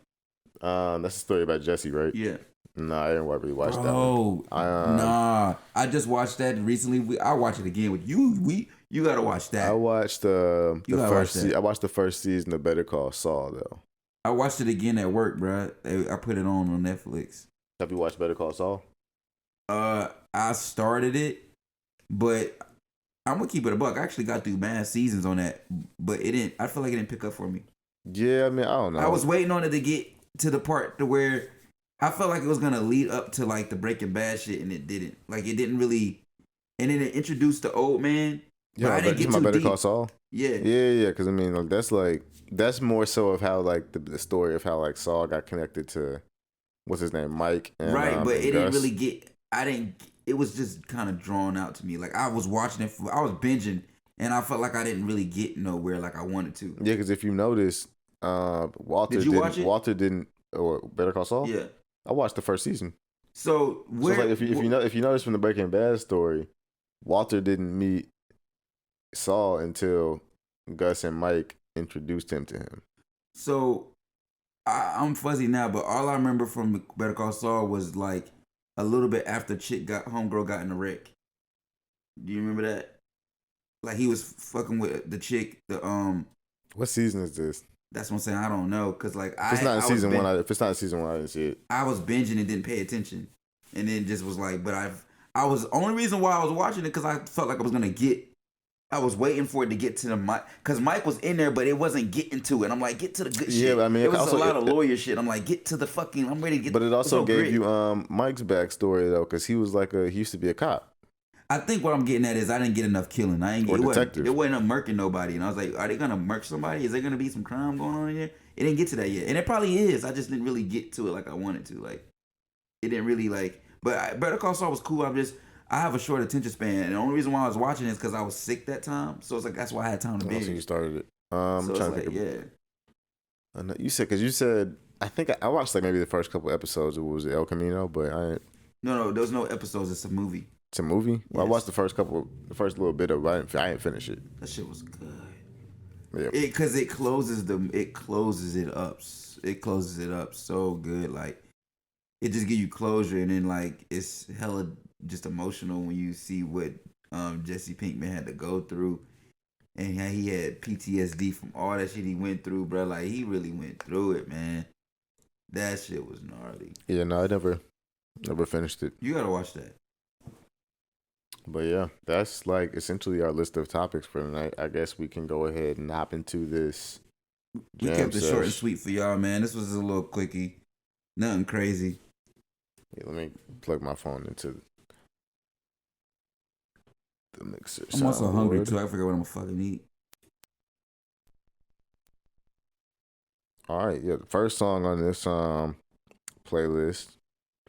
That's a story about Jesse, right? Yeah. Nah, I didn't really watch that one. Nah, I just watched that recently. I'll watch it again with you. You gotta watch that. I watched the first. I watched the first season of Better Call Saul though. I watched it again at work, bro. I put it on Netflix. Have you watched Better Call Saul? I started it, but I'm gonna keep it a buck. I actually got through mad seasons on that, but it didn't. I feel like it didn't pick up for me. Yeah, I mean, I don't know. I was waiting on it to get to the part to where I felt like it was gonna lead up to like the Breaking Bad shit, and it didn't. Like it didn't really. And then it introduced the old man. Yeah, I didn't get too Better deep. Call Saul. Yeah, yeah. Because I mean, that's more so of how like the story of how like Saul got connected to what's his name, Mike. And, right, but it Gus. didn't really get. I didn't. It was just kind of drawn out to me. Like I was watching it. I was binging, and I felt like I didn't really get nowhere like I wanted to. Yeah, because if you notice, Walter Did you watch it? Walter didn't. Or Better Call Saul. Yeah, I watched the first season. So where? So like if you notice from the Breaking Bad story, Walter didn't meet Saul until Gus and Mike introduced him to him. So I'm fuzzy now, but all I remember from Better Call Saul was like a little bit after homegirl got in a wreck. Do you remember that? Like he was fucking with the chick. What season is this? That's what I'm saying. I don't know, cause like if it's not in season 1, if it's not in season 1, I didn't see it. I was binging and didn't pay attention, and then just was like, but I was only reason why I was watching it because I felt like I was gonna get. I was waiting for it to get to the Mike, because Mike was in there, but it wasn't getting to it. I'm like, get to the good shit. Yeah, I mean, it was a lot of lawyer shit. I'm like, get to the fucking. I'm ready to get. But it also gave you Mike's backstory though, because he was he used to be a cop. I think what I'm getting at is I didn't get enough killing. It wasn't murking nobody, and I was like, are they gonna murk somebody? Is there gonna be some crime going on in here? It didn't get to that yet, and it probably is. I just didn't really get to it like I wanted to. Like, it didn't really like. But Better Call Saul was cool. I have a short attention span, and the only reason why I was watching it is because I was sick that time. So it's like that's why I had time to binge. So you started it. I'm trying to think. Yeah. I know you said I think I watched like maybe the first couple episodes. It was El Camino, but I ain't. No, there was no episodes. It's a movie. It's a movie. Yes. Well, I watched the first little bit of it. I didn't finish it. That shit was good. Yeah. Because it closes it up. It closes it up so good. Like it just gives you closure, and then like it's hella just emotional when you see what Jesse Pinkman had to go through, and how he had PTSD from all that shit he went through, bro. Like he really went through it, man. That shit was gnarly. Yeah, no, I never finished it. You gotta watch that. But yeah, that's like essentially our list of topics for tonight. I guess we can go ahead and hop into this. We kept it short and sweet for y'all, man. This was a little quickie. Nothing crazy. Yeah, let me plug my phone into the mixer. I'm also hungry too. I forgot what I'm gonna fucking eat. All right, yeah. The first song on this playlist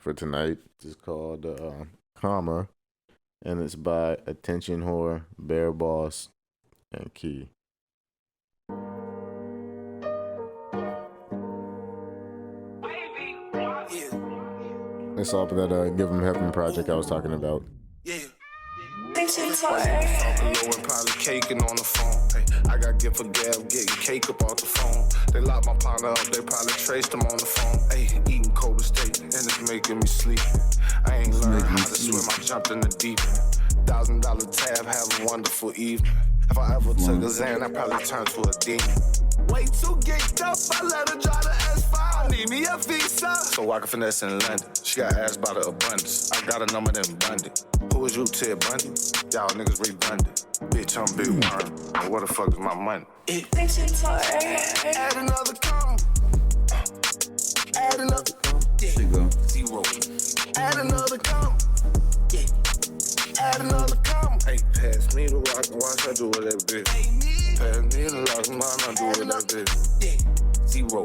for tonight is called "Comma," and it's by ATTNWHORE, Bear Boss, and Key. It's off of that Give 'Em Heaven project I was talking about. Yeah. Talking low and probably caking on the phone. Hey, I got gift for gab, getting cake up off the phone. They locked my partner up, they probably traced him on the phone. Hey, eating Cobra Steak, and it's making me sleep. I ain't learned how to swim, I jumped in the deep end. $1,000 tab, have a wonderful evening. If I ever took a Xan, I probably turned to a demon. Way too geeked up, I let her drive the S5. Need me a visa. So I can finesse in London. She got ass by the abundance. I got a number them Bundy. Who is you, Ted Bundy? Y'all niggas redundant. Bitch, I'm Big Worm. And where the fuck is my money? Add another comma. Add another comma. Go. Zero. Add another comma. Add another comma. Hey, pass me the rock and watch her do it that bitch. Pass me the rock and watch her do it that bitch. Zero.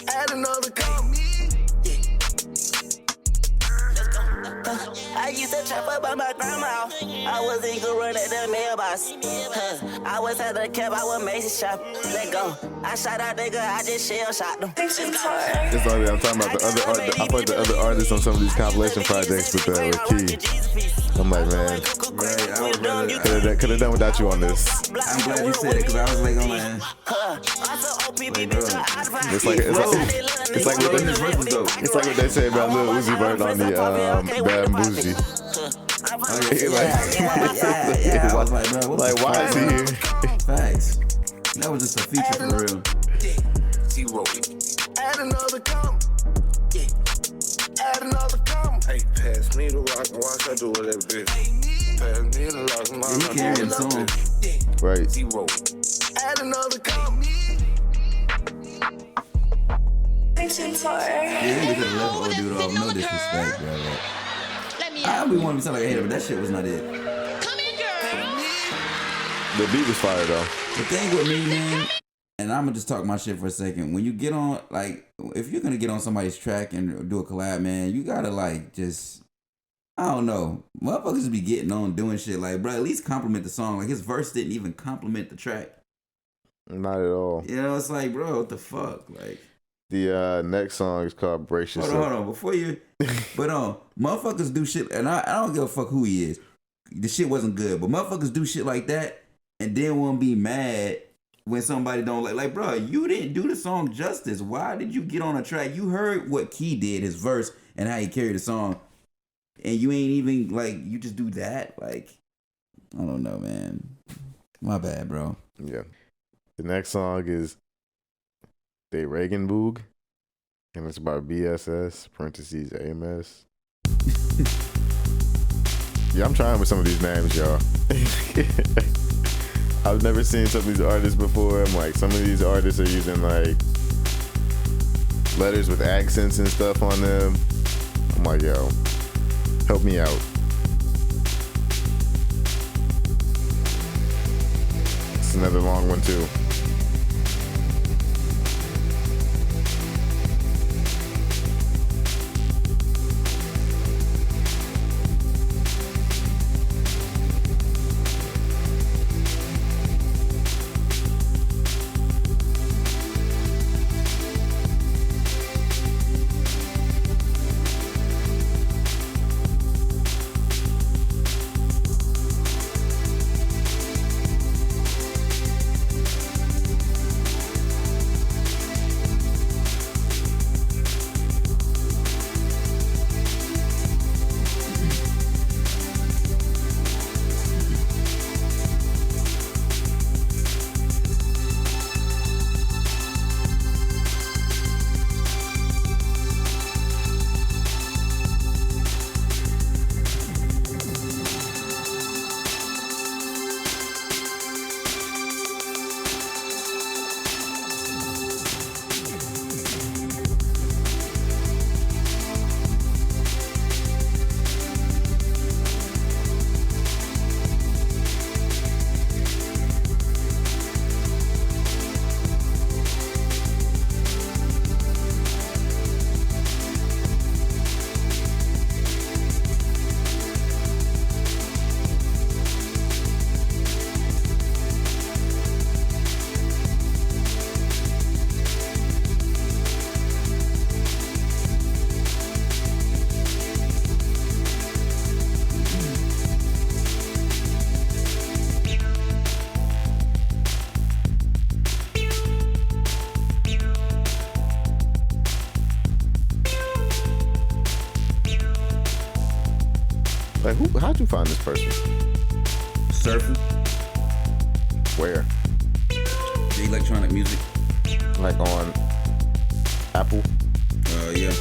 Add another comma. I used to chop up by my grandma. I was in good run at the mailbox. I was at the cab, I was Macy shop. Let go. I shot out nigga, I just shell shot them. It's like I'm talking about the other art. I put the other artists on some of these compilation projects with Key. I'm like, man, Right, I would rather. could have done without you on this. I'm glad you said it because I was like, oh man. It's like what they say about Lil Uzi Vert on the Bad and Bougie. Yeah. I was like, bro, what Like, the why fuck, is he bro? here? Facts. That was just a feature for real. Zero. Add another comma. Add another comma. Hey, pass me the rock and watch her do it that bitch. Pass me the rock and watch her do it carrying that song. bitch. Right. Zero. Add another comma. Yeah, we could have left old dude off. No disrespect, bro. Like, I don't be wanting to sound like a hater, but that shit was not it. The beat was fire though. The thing with me, man, and I'm gonna just talk my shit for a second. When you get on, like, if you're gonna get on somebody's track and do a collab, man, you gotta like just, I don't know, motherfuckers be getting on doing shit like, bro, at least compliment the song. Like his verse didn't even compliment the track. Not at all. You know, it's like, bro, what the fuck, like. The next song is called Brace Yourself. Hold on, before you, but motherfuckers do shit, and I don't give a fuck who he is. The shit wasn't good, but motherfuckers do shit like that, and then won't be mad when somebody don't like, bro, you didn't do the song justice. Why did you get on a track? You heard what Key did, his verse, and how he carried the song, and you ain't even like, you just do that, like, I don't know, man. My bad, bro. Yeah. The next song is the Regenboog, and it's by BSS parentheses AMS. Yeah, I'm trying with some of these names, y'all. I've never seen some of these artists before. I'm like, some of these artists are using like letters with accents and stuff on them. I'm like, yo, help me out. It's another long one too. Like, how'd you find this person? Surfing. Where? The electronic music. Like on Apple? Yeah.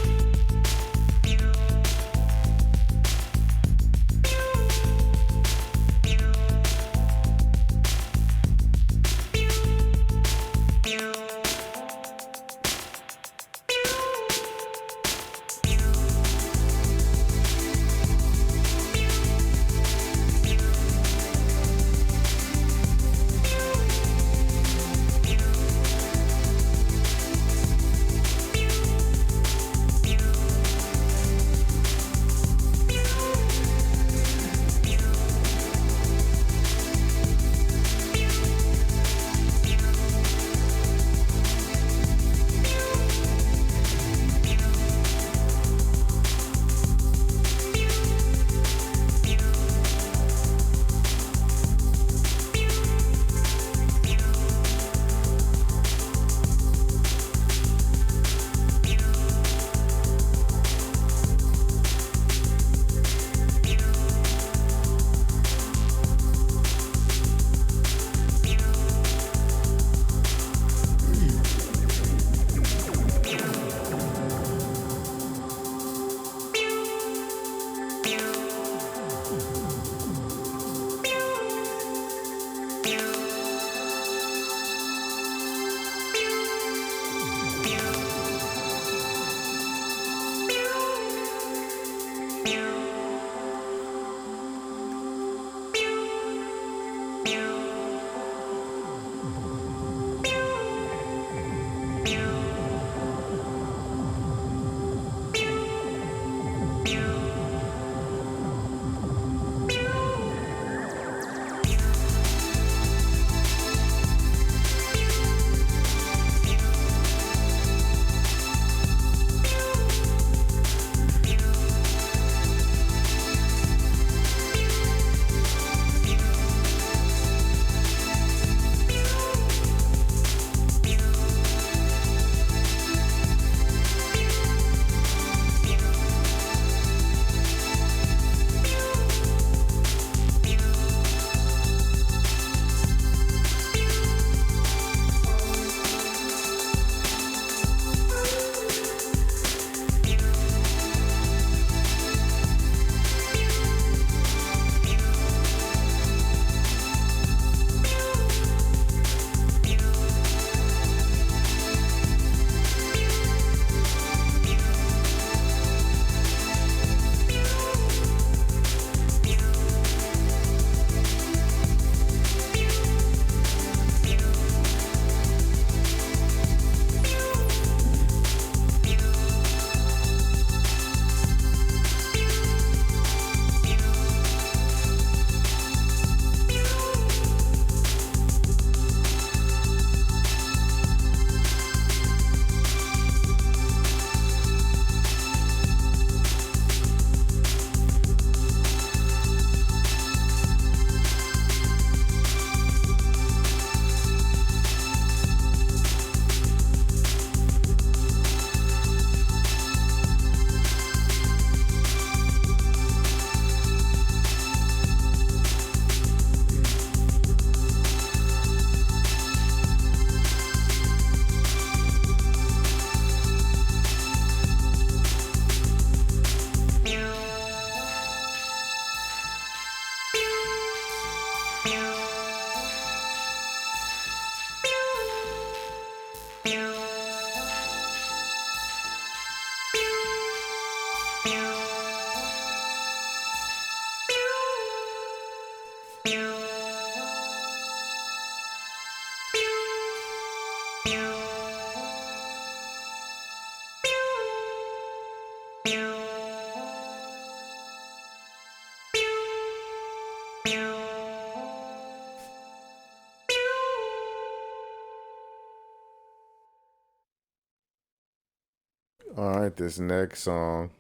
All right, this next song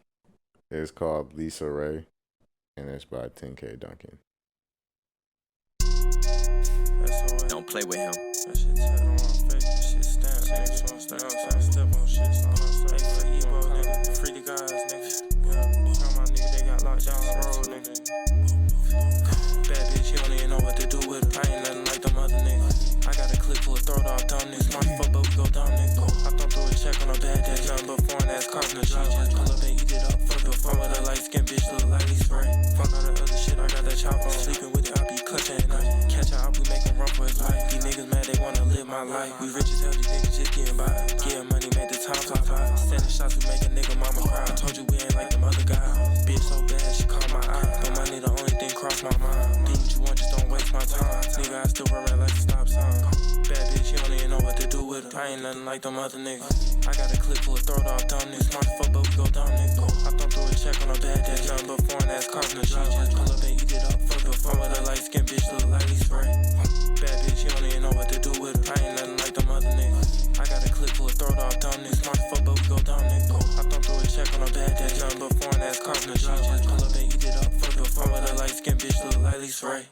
is called Lisa Raye, and it's by 10K Duncan. Don't play with him. That shit tatted on my face. That shit stamped. Step on shit. Take for Ebo, nigga. Free the guys, nigga. Come on, nigga. They got locked down the road, nigga. off dumb niggas. Smart fuck, but we go dumb niggas. I thumb through a check on a bad day. Nothing but foreign ass cars in the G. Just pull up and eat it up. Fuck the phone with a light skin bitch, look like Lee Spray. Fuck all the other shit, I got that chop on. Sleeping with it, I be clutching at night. Catch a op, we make him run for his life. These niggas mad, they wanna live my life. We rich as hell, these niggas just getting by. Getting money, make the time fly by. Sending shots, we make a nigga mama cry. I told you we ain't like them other guys. Bitch so bad, she caught my eye. But money the only thing cross my mind. Do what you want, just don't waste my time. Nigga, I still run like a stop sign. Bad bitch, you don't even know what to do with her. I ain't nothing like them other niggas. I got a clip full of throat off dumb niggas. Smart fuck, but we go dumb niggas. I thumb through a check on a bad day. Nothing but foreign ass cars in the G. Just pull up and eat it up. Fuck the phone with a light skin bitch, look like Lee Spray. Bad bitch, you don't even know what to do with her. I ain't nothing like them other niggas. I got a clip full of throat off dumb niggas. Smart fuck, but we go dumb niggas. I thumb through a check on a bad day. Nothing but foreign ass cars in the G. Just pull up and eat it up. Fuck the phone with a light skin bitch, look like Lee Spray.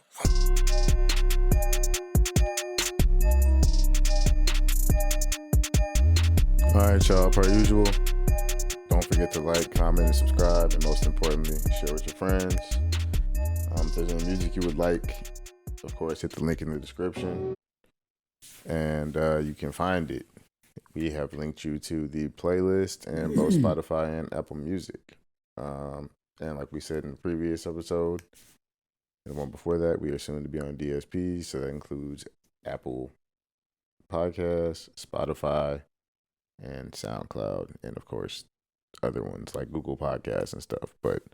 Alright, y'all, per usual, don't forget to like, comment, and subscribe, and most importantly, share with your friends. If there's any music you would like, of course, hit the link in the description, and you can find it. We have linked you to the playlist in both Spotify and Apple Music. And like we said in the previous episode, and the one before that, we are soon to be on DSP, so that includes Apple Podcasts, Spotify, and SoundCloud, and of course other ones like Google Podcasts and stuff. But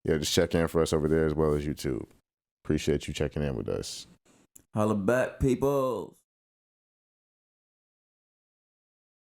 yeah, just check in for us over there as well as YouTube. Appreciate you checking in with us. Holla back, people.